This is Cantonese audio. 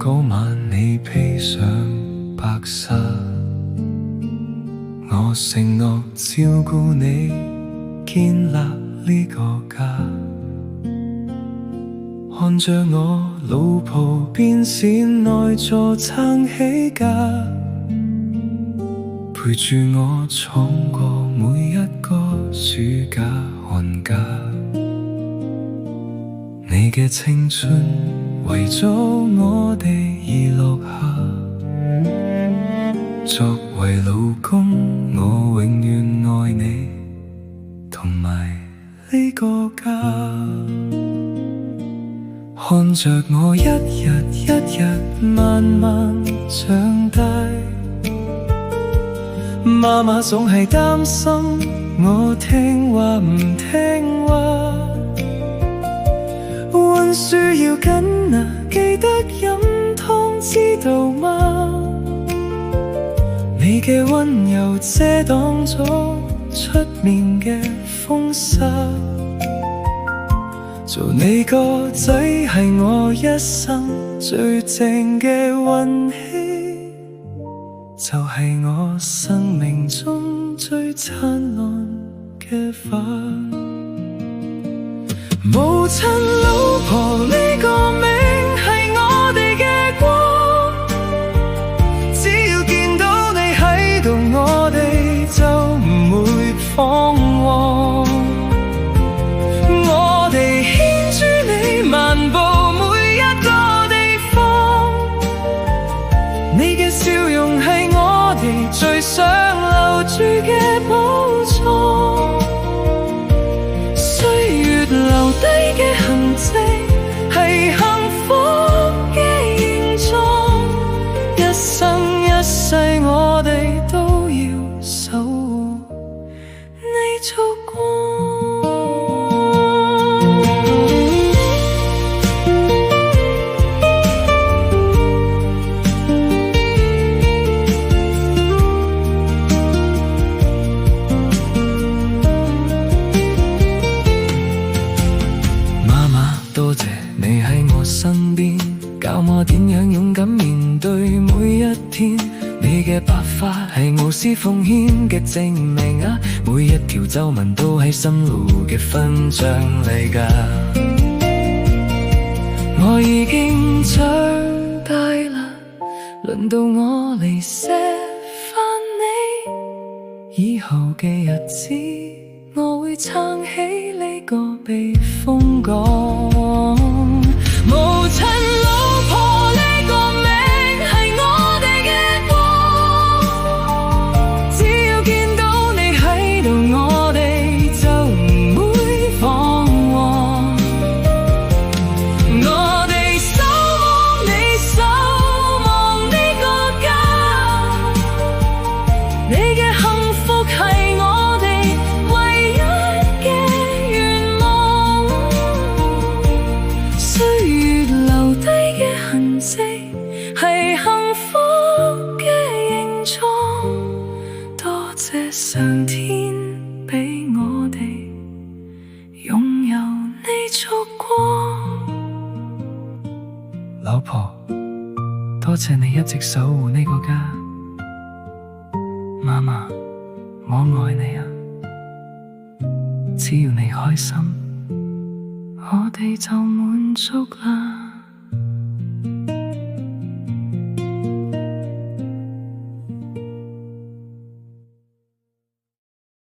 嗰晚你披上白紗，我承諾照顧你，建立呢個家。看着我老婆變善內助撐起家，陪住我闖過每一個暑假寒假。你嘅青春為咗我哋而落下，作為老公我永遠愛你同埋呢個家。看着我一日一日慢慢長大，媽媽總係擔心我聽話唔聽話，溫書要緊啊，記得飲湯知道嗎？你嘅溫柔遮擋咗出面嘅風沙，做你個仔係我一生最正嘅運氣，就係我生命中最燦爛嘅花。母親老婆呢個名係我哋嘅光，只要見到你喺度，我哋就唔會彷徨。我哋牽住你漫步每一個地方，你嘅笑容係我哋最想留住嘅寶藏。歲月留低嘅痕跡係幸福嘅形狀，一生一世我哋都要守護你燭光。媽媽，多謝你喺我身邊，教我點樣勇敢面對每一天。你嘅白髮係無私奉獻嘅證明啊，每一條皺紋都係心路嘅勳章嚟㗎。我已經長大啦，輪到我嚟錫返你，以後嘅日子我會撐起呢個避風港。母親老婆呢個名係我哋嘅光，只要見到你喺度，我哋就唔會彷徨。我哋守望你，守望呢個家，你嘅幸福係我哋唯一嘅願望。歲月留低嘅痕跡係幸福嘅形狀，多謝上天俾我哋擁有呢燭光。老婆，多謝你一直守護呢個家。媽媽，我愛你啊，只要你開心，我哋就滿足啦。